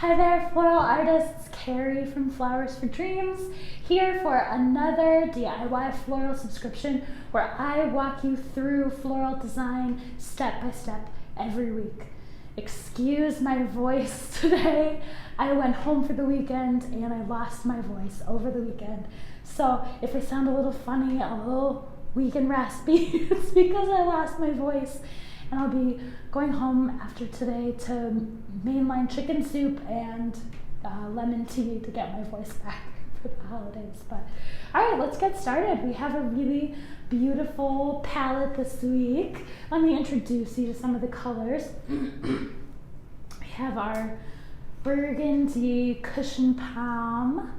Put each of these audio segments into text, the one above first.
Hi there, floral artists. Carrie from Flowers for Dreams here for another DIY floral subscription where I walk you through floral design step by step every week. Excuse my voice today. I went home for the weekend and I lost my voice over the weekend. So if I sound a little funny, a little weak and raspy, it's because I lost my voice. And I'll be going home after today to mainline chicken soup and lemon tea to get my voice back for the holidays. But all right, let's get started. We have a really beautiful palette this week. Let me introduce you to some of the colors. We have our Burgundy cushion palm.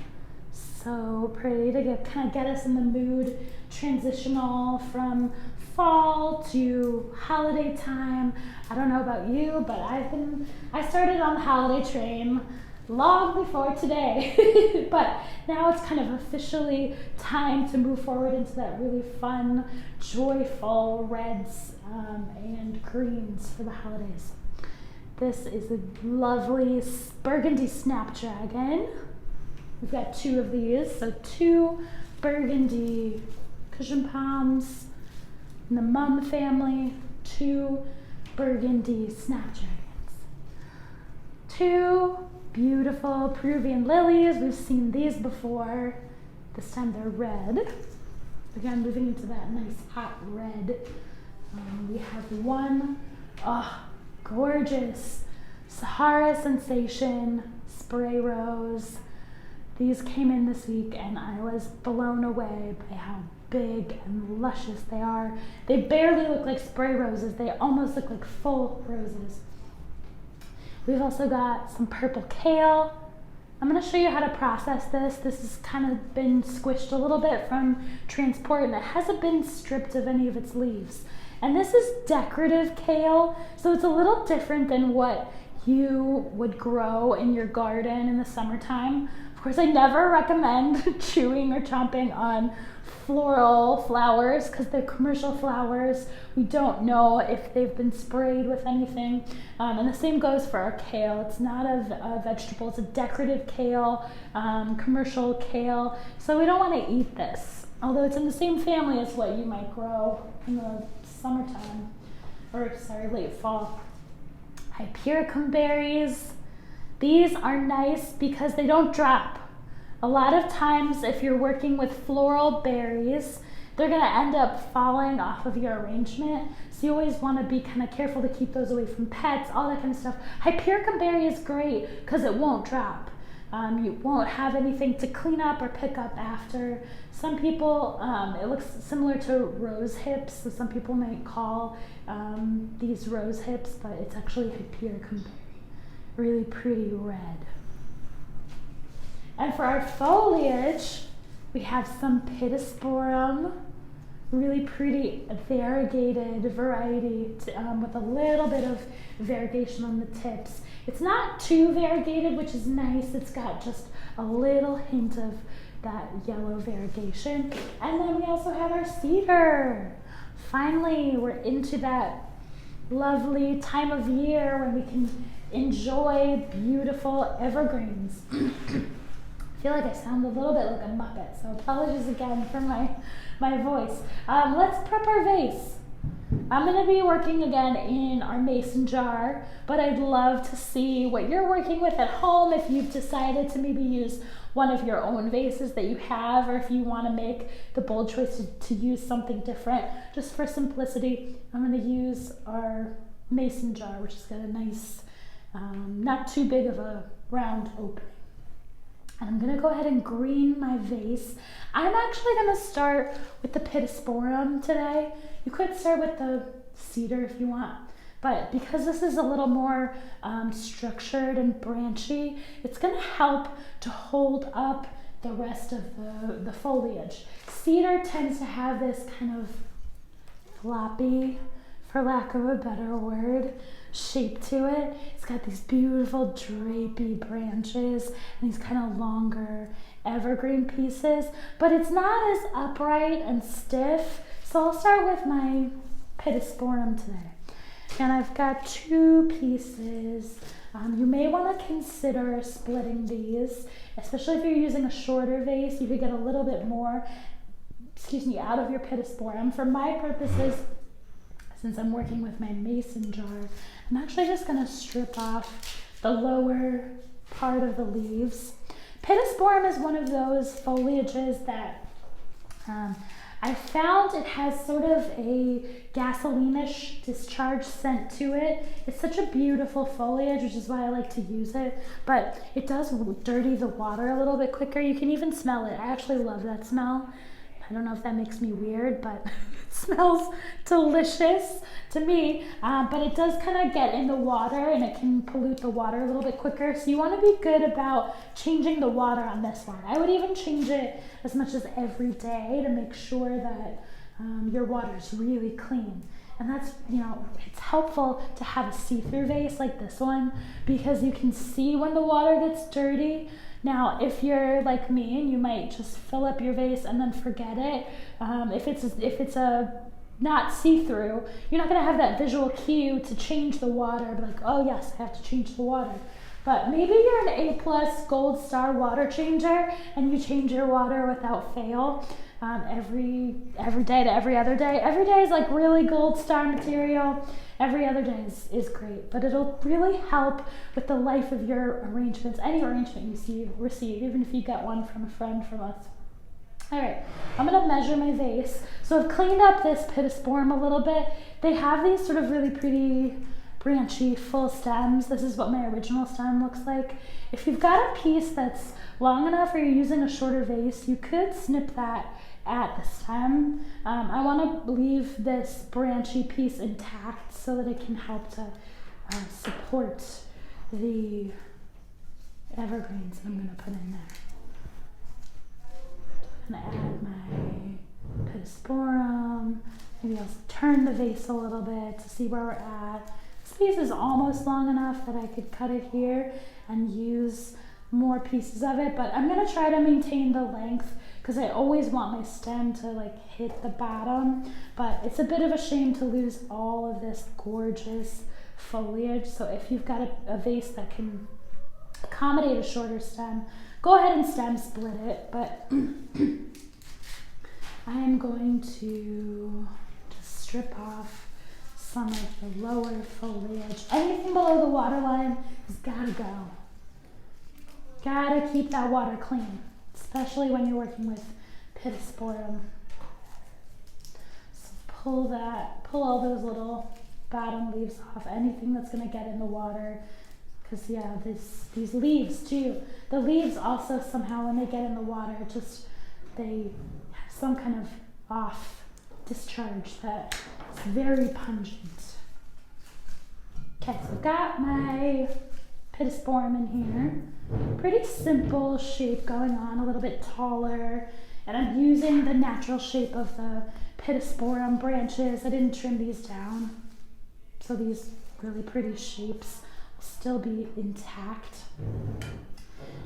So pretty to kind of get us in the mood, transitional from fall to holiday time. I don't know about you, but I started on the holiday train long before today. But now it's kind of officially time to move forward into that really fun, joyful reds and greens for the holidays. This is a lovely Burgundy Snapdragon. We've got two of these, so two Burgundy cushion palms in the Mum family, two Burgundy Snapdragons. Two beautiful Peruvian lilies. We've seen these before. This time they're red. Again, moving into that nice hot red. We have one, gorgeous Sahara Sensation spray rose. These came in this week and I was blown away by how big and luscious they are. They barely look like spray roses. They almost look like full roses. We've also got some purple kale. I'm going to show you how to process this. This has kind of been squished a little bit from transport and it hasn't been stripped of any of its leaves. And this is decorative kale, so it's a little different than what you would grow in your garden in the summertime. Of course, I never recommend chewing or chomping on floral flowers because they're commercial flowers. We don't know if they've been sprayed with anything. And the same goes for our kale. It's not a vegetable, it's a decorative kale, commercial kale. So we don't want to eat this, although it's in the same family as what you might grow in the summertime, late fall. Hypericum berries. These are nice because they don't drop. A lot of times if you're working with floral berries, they're going to end up falling off of your arrangement. So you always want to be kind of careful to keep those away from pets, all that kind of stuff. Hypericum berry is great because it won't drop. You won't have anything to clean up or pick up after. Some people, it looks similar to rose hips, so some people might call these rose hips, but it's actually Hypericum berry. Really pretty red. And for our foliage, we have some Pittosporum, really pretty variegated variety with a little bit of variegation on the tips. It's not too variegated, which is nice. It's got just a little hint of that yellow variegation. And then we also have our cedar. Finally, we're into that lovely time of year when we can enjoy beautiful evergreens. I feel like I sound a little bit like a Muppet, so apologies again for my voice. Let's prep our vase. I'm going to be working again in our mason jar, but I'd love to see what you're working with at home, if you've decided to maybe use one of your own vases that you have, or if you want to make the bold choice to use something different. Just for simplicity, I'm going to use our mason jar, which has got a nice, not too big of a round opening. And I'm going to go ahead and green my vase. I'm actually going to start with the Pittosporum today. You could start with the cedar if you want, but because this is a little more structured and branchy, it's going to help to hold up the rest of the foliage. Cedar tends to have this kind of floppy, for lack of a better word, shape to it. It's got these beautiful drapey branches and these kind of longer evergreen pieces, but it's not as upright and stiff. So I'll start with my Pittosporum today. And I've got two pieces You may want to consider splitting these, especially if you're using a shorter vase. You could get a little bit more, out of your pittosporum. For my purposes, since I'm working with my mason jar, I'm actually just going to strip off the lower part of the leaves. Pittosporum is one of those foliages that I found it has sort of a gasoline-ish discharge scent to it. It's such a beautiful foliage, which is why I like to use it, but it does dirty the water a little bit quicker. You can even smell it. I actually love that smell. I don't know if that makes me weird, but it smells delicious to me. But it does kind of get in the water and it can pollute the water a little bit quicker. So you want to be good about changing the water on this one. I would even change it as much as every day to make sure that your water is really clean. And that's, it's helpful to have a see-through vase like this one because you can see when the water gets dirty. Now, if you're like me and you might just fill up your vase and then forget it, if it's a not see-through, you're not going to have that visual cue to change the water, be like, oh yes, I have to change the water. But maybe you're an A+ gold star water changer and you change your water without fail every day to every other day. Every day is like really gold star material. Every other day is great, but it'll really help with the life of your arrangements, any arrangement you receive, even if you get one from a friend from us. All right, I'm gonna measure my vase. So I've cleaned up this pittosporum a little bit. They have these sort of really pretty branchy full stems. This is what my original stem looks like. If you've got a piece that's long enough or you're using a shorter vase, you could snip that at the stem. I want to leave this branchy piece intact so that it can help to support the evergreens that I'm going to put in there. I'm going to add my pittosporum. Maybe I'll turn the vase a little bit to see where we're at. This piece is almost long enough that I could cut it here and use more pieces of it, but I'm going to try to maintain the length because I always want my stem to like hit the bottom, but it's a bit of a shame to lose all of this gorgeous foliage. So if you've got a vase that can accommodate a shorter stem, go ahead and stem split it, but I am going to just strip off some of the lower foliage. Anything below the water line has gotta go. Gotta keep that water clean, especially when you're working with pittosporum. So pull all those little bottom leaves off, anything that's gonna get in the water. Because yeah, these leaves too. The leaves also somehow when they get in the water, they have some kind of off discharge that is very pungent. Okay, so I've got my pittosporum in here. Pretty simple shape going on, a little bit taller. And I'm using the natural shape of the pittosporum branches. I didn't trim these down. So these really pretty shapes will still be intact.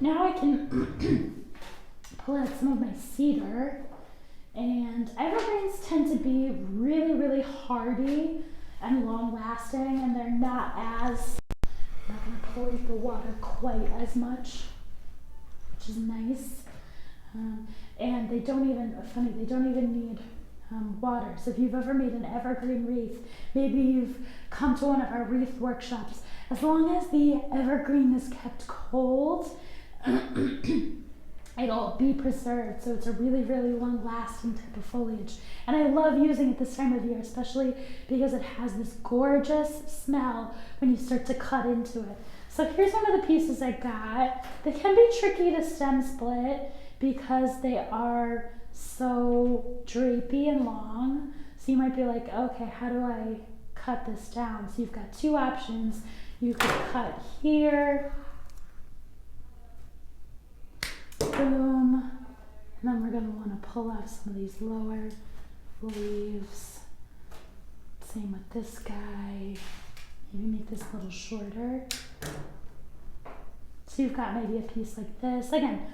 Now I can pull out some of my cedar. And evergreens tend to be really, really hardy and long lasting, and they're not going to pollute the water quite as much, which is nice. And they don't even need water. So if you've ever made an evergreen wreath, maybe you've come to one of our wreath workshops, as long as the evergreen is kept cold, it'll be preserved. So it's a really, really long lasting type of foliage. And I love using it this time of year, especially because it has this gorgeous smell when you start to cut into it. So here's one of the pieces I got. They can be tricky to stem split because they are so drapey and long. So you might be like, okay, how do I cut this down? So you've got two options. You could cut here, boom, and then we're going to want to pull out some of these lower leaves. Same with this guy. Maybe make this a little shorter. So you've got maybe a piece like this. Again,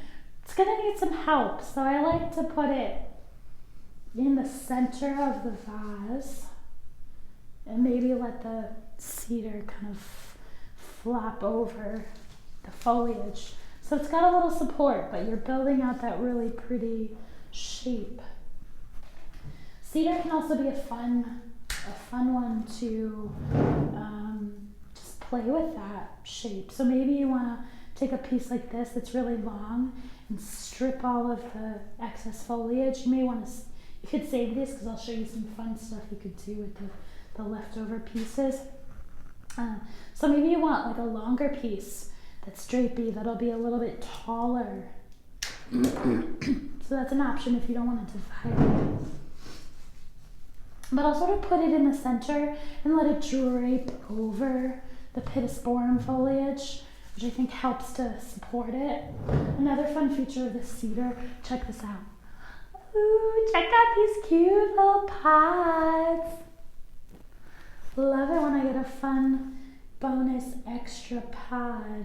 it's going to need some help, so I like to put it in the center of the vase and maybe let the cedar kind of flap over the foliage. So it's got a little support, but you're building out that really pretty shape. Cedar can also be a fun one to just play with that shape. So maybe you want to take a piece like this that's really long and strip all of the excess foliage. You may want to, you could save these because I'll show you some fun stuff you could do with the leftover pieces. So maybe you want like a longer piece that's drapey that'll be a little bit taller. So that's an option if you don't want to divide it. But I'll sort of put it in the center and let it drape over the pittosporum foliage, which I think helps to support it. Another fun feature of this cedar, check this out. Ooh, check out these cute little pods. Love it when I get a fun bonus extra pod.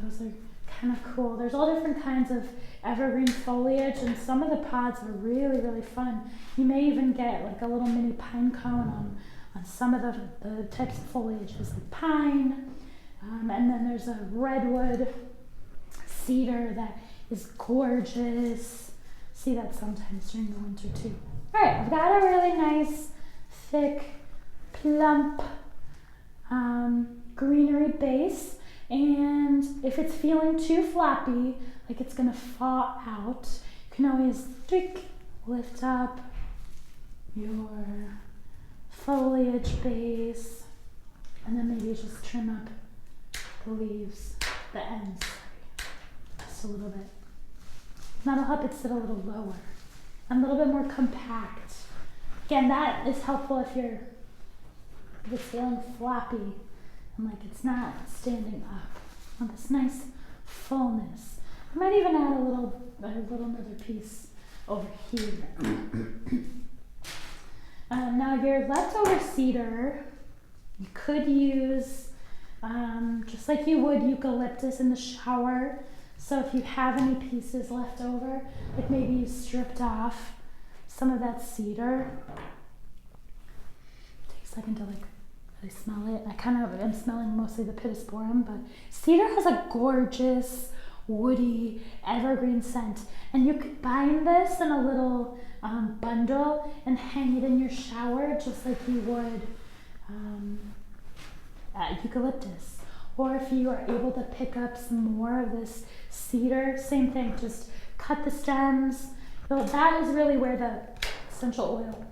Those are kind of cool. There's all different kinds of evergreen foliage, and some of the pods are really, really fun. You may even get like a little mini pine cone on some of the types of foliages, like pine. And then there's a redwood cedar that is gorgeous. See that sometimes during the winter too. All right, I've got a really nice, thick, plump greenery base. And if it's feeling too floppy, like it's gonna fall out, you can always lift up your foliage base, and then maybe just trim up the leaves, the ends, just a little bit. That'll help it sit a little lower, and a little bit more compact. Again, that is helpful if it's feeling floppy and like it's not standing up. Want this nice fullness. I might even add a little another piece over here. Now your leftover cedar, you could use just like you would eucalyptus in the shower. So if you have any pieces left over, like maybe you stripped off some of that cedar. Take a second to like really smell it. I kind of am smelling mostly the pittosporum, but cedar has a gorgeous woody evergreen scent, and you could bind this in a little bundle and hang it in your shower just like you would eucalyptus. Or if you are able to pick up some more of this cedar, same thing, just cut the stems. So that is really where the essential oil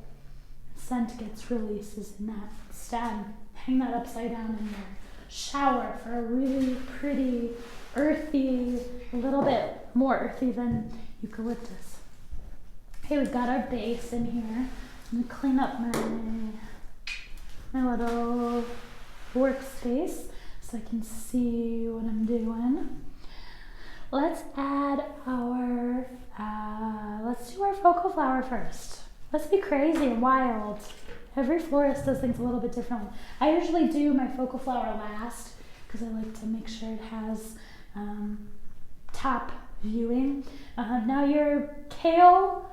scent gets released, is in that stem. Hang that upside down in your shower for a really pretty, earthy, a little bit more earthy than eucalyptus. Okay, we've got our base in here. I'm gonna clean up my little workspace so I can see what I'm doing. Let's add our, let's do our focal flower first. Let's be crazy and wild. Every florist does things a little bit differently. I usually do my focal flower last because I like to make sure it has top viewing. Now your kale,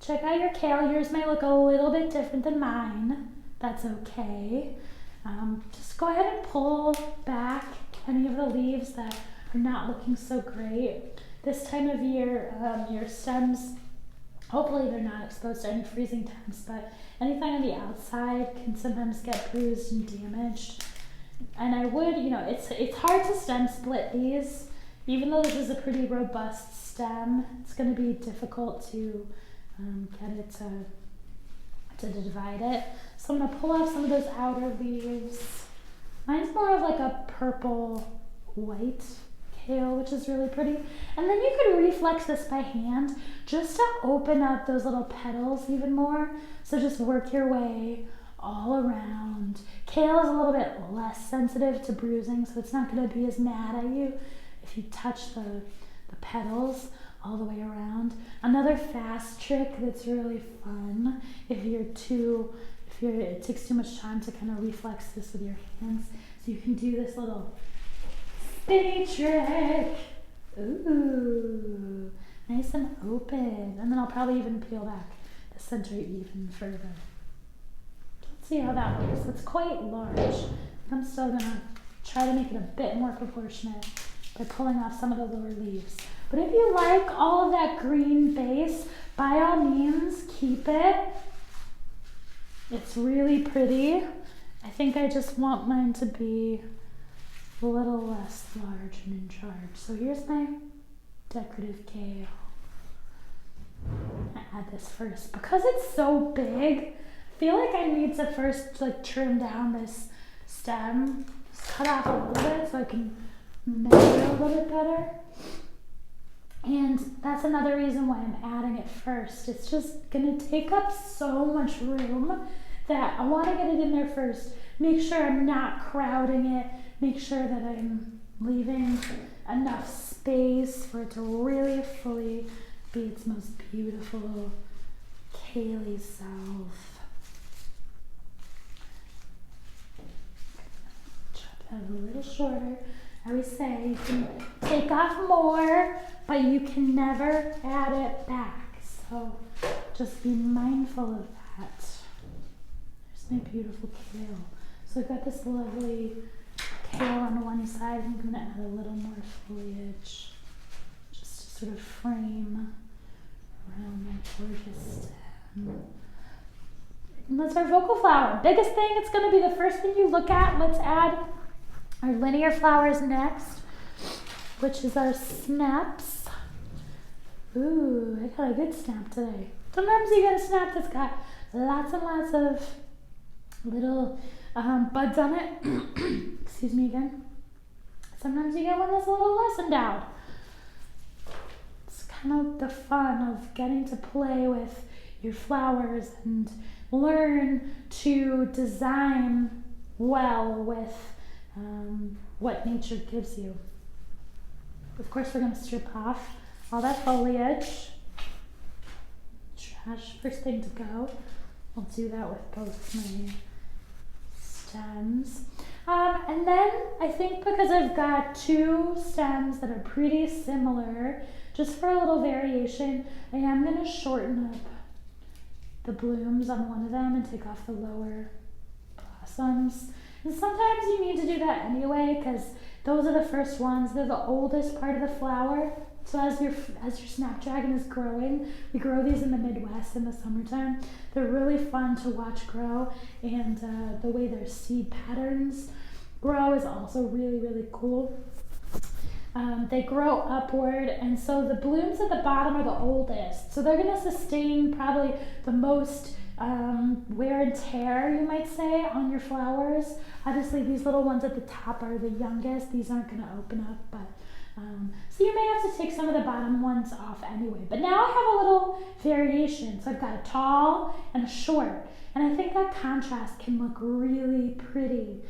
check out your kale. Yours may look a little bit different than mine. That's okay. Just go ahead and pull back any of the leaves that are not looking so great. This time of year, your stems, hopefully they're not exposed to any freezing temps, but anything on the outside can sometimes get bruised and damaged. And I would, it's hard to stem split these. Even though this is a pretty robust stem, it's going to be difficult to get it to divide it. So I'm going to pull off some of those outer leaves. Mine's more of like a purple white kale, which is really pretty. And then you could reflex this by hand just to open up those little petals even more. So just work your way all around. Kale is a little bit less sensitive to bruising, so it's not going to be as mad at you if you touch the petals all the way around. Another fast trick that's really fun if it takes too much time to kind of reflex this with your hands, so you can do this little spinny trick. Ooh, nice and open. And then I'll probably even peel back the center even further. Let's see how that works. It's quite large. I'm still gonna try to make it a bit more proportionate by pulling off some of the lower leaves. But if you like all of that green base, by all means, keep it. It's really pretty. I think I just want mine to be a little less large and in charge. So here's my decorative kale. I add this first. Because it's so big, I feel like I need to first like trim down this stem. Just cut off a little bit so I can measure a little bit better. And that's another reason why I'm adding it first. It's just gonna take up so much room that I wanna get it in there first. Make sure I'm not crowding it. Make sure that I'm leaving enough space for it to really fully be its most beautiful kale-y self. Chop that a little shorter. I always say you can take off more, but you can never add it back. So just be mindful of that. There's my beautiful kale. So I've got this lovely kale on one side. I'm going to add a little more foliage just to sort of frame around my gorgeous stem. And that's our vocal flower. Biggest thing, it's going to be the first thing you look at. Let's add our linear flowers next, which is our snaps. Ooh, I got a good snap today. Sometimes you get a snap that's got lots and lots of little buds on it. Excuse me again. Sometimes you get one that's a little less endowed. It's kind of the fun of getting to play with your flowers and learn to design well with what nature gives you. Of course, we're going to strip off all that foliage. Trash, first thing to go. I'll do that with both my stems. And then I think because I've got two stems that are pretty similar, just for a little variation, I am going to shorten up the blooms on one of them and take off the lower blossoms. And sometimes you need to do that anyway because those are the first ones. They're the oldest part of the flower. So as your snapdragon is growing, we grow these in the Midwest in the summertime. They're really fun to watch grow, and the way their seed patterns grow is also really, really cool. They grow upward, and so the blooms at the bottom are the oldest. So they're going to sustain probably the most wear and tear, you might say, on your flowers. Obviously, these little ones at the top are the youngest. These aren't going to open up, but so you may have to take some of the bottom ones off anyway. But now I have a little variation. So I've got a tall and a short. And I think that contrast can look really pretty.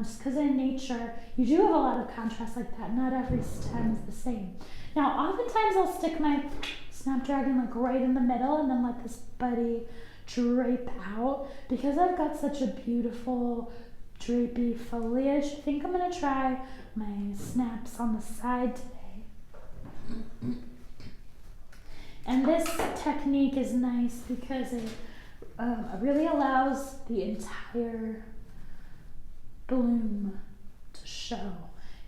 Just because in nature, you do have a lot of contrast like that. Not every stem is the same. Now, oftentimes I'll stick my snapdragon like right in the middle and then let this buddy drape out. Because I've got such a beautiful drapey foliage, I think I'm going to try my snaps on the side today. And this technique is nice because it really allows the entire bloom to show.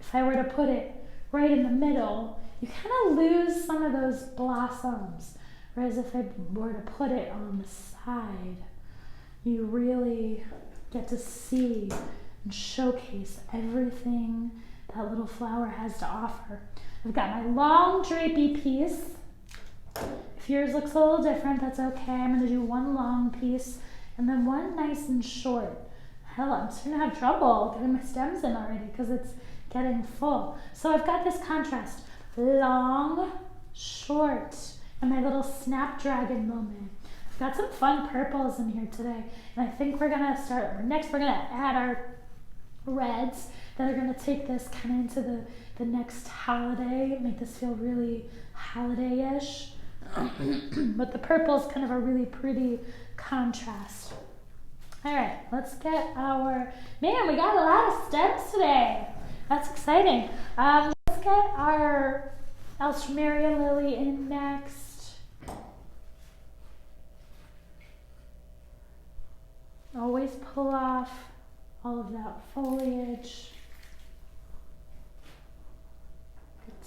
If I were to put it right in the middle, you kind of lose some of those blossoms. Whereas if I were to put it on the side, you really get to see and showcase everything that little flower has to offer. I've got my long drapey piece. If yours looks a little different, that's okay. I'm gonna do one long piece and then one nice and short. Hell, I'm just gonna have trouble getting my stems in already because it's getting full. So I've got this contrast, long, short, and my little snapdragon moment. I've got some fun purples in here today, and I think we're gonna start, next we're gonna add our reds that are gonna take this kind of into the next holiday, make this feel really holiday-ish. But the purple is kind of a really pretty contrast. All right, let's get our, man, we got a lot of stems today. That's exciting. Let's get our Alstroemeria lily in next. Always pull off all of that foliage.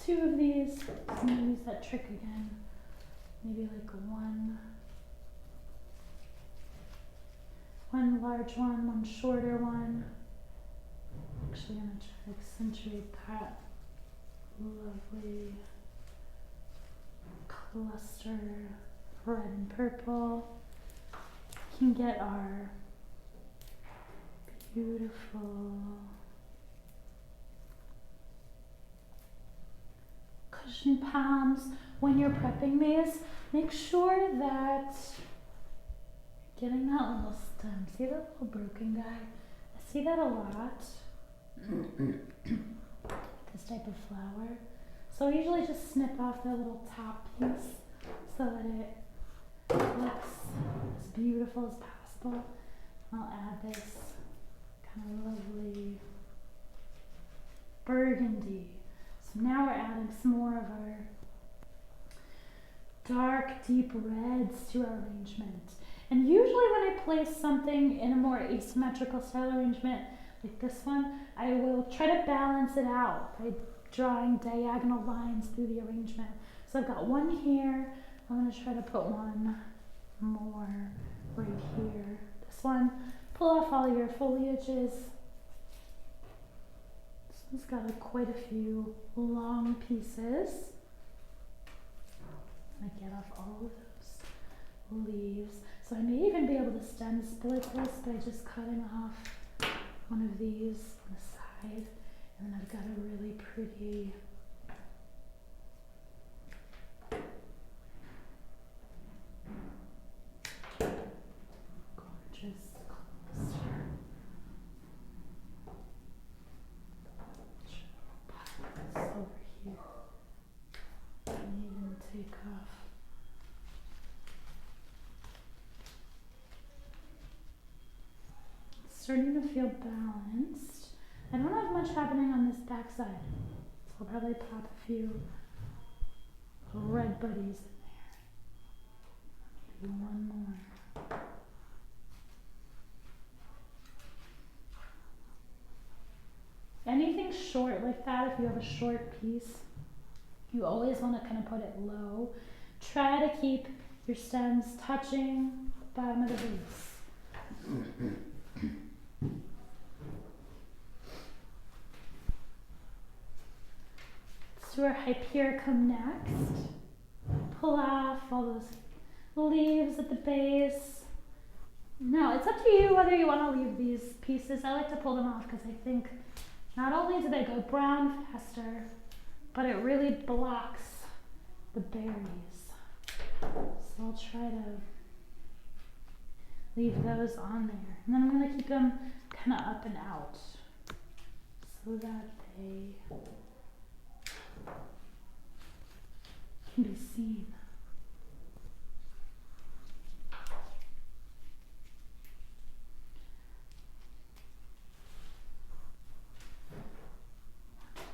2 of these. I'm gonna use that trick again. Maybe like one large one shorter one. Actually, I'm gonna try to accentuate that lovely cluster red and purple. You can get our beautiful cushion palms. When you're prepping these, make sure that you're getting that little stem. See that little broken guy? I see that a lot. This type of flower. So I usually just snip off that little top piece so that it looks as beautiful as possible. I'll add this kind of lovely burgundy. So now we're adding some more of our dark, deep reds to our arrangement. And usually when I place something in a more asymmetrical style arrangement, like this one, I will try to balance it out by drawing diagonal lines through the arrangement. So I've got one here. I'm going to try to put one more right here. This one, pull off all your foliages. This one's got quite a few long pieces. I get off all of those leaves. So I may even be able to stem split this by just cutting off one of these on the side. And then I've got a really pretty gorgeous cluster. Pop this over here. And even take off starting to feel balanced. I don't have much happening on this back side, so I'll probably pop a few little red buddies in there. Maybe one more. Anything short like that, if you have a short piece, you always want to kind of put it low. Try to keep your stems touching the bottom of the vase. Let's do our hypericum next. Pull off all those leaves at the base. Now, it's up to you whether you want to leave these pieces. I like to pull them off because I think not only do they go brown faster, but it really blocks the berries. So I'll try to leave those on there. And then I'm going to keep them kind of up and out so that they can be seen.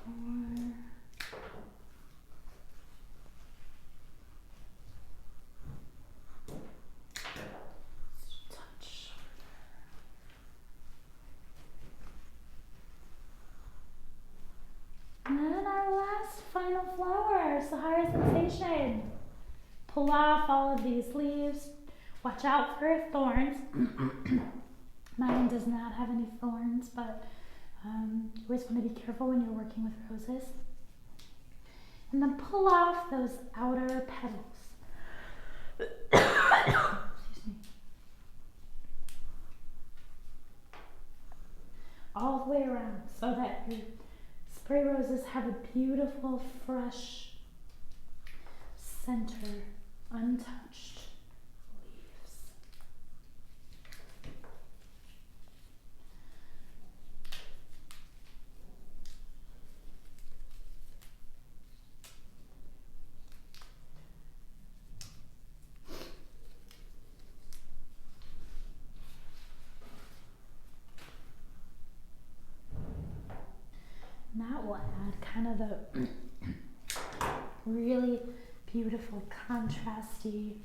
More. Touch. And then our last final flower, Sahara Sensation. Pull off all of these leaves. Watch out for thorns. Mine does not have any thorns, but you always want to be careful when you're working with roses. And then pull off those outer petals. Excuse me. All the way around so that your spray roses have a beautiful, fresh center, untouched leaves. And that will add kind of the really beautiful contrasty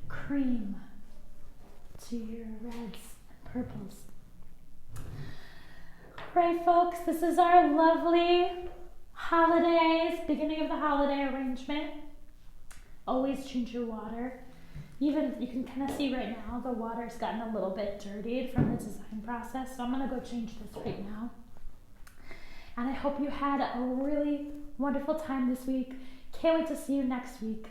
cream to your reds and purples. All right, folks, this is our lovely holidays, beginning of the holiday arrangement. Always change your water. Even you can kind of see right now the water's gotten a little bit dirtied from the design process, so I'm gonna go change this right now. And I hope you had a really wonderful time this week. Can't wait to see you next week.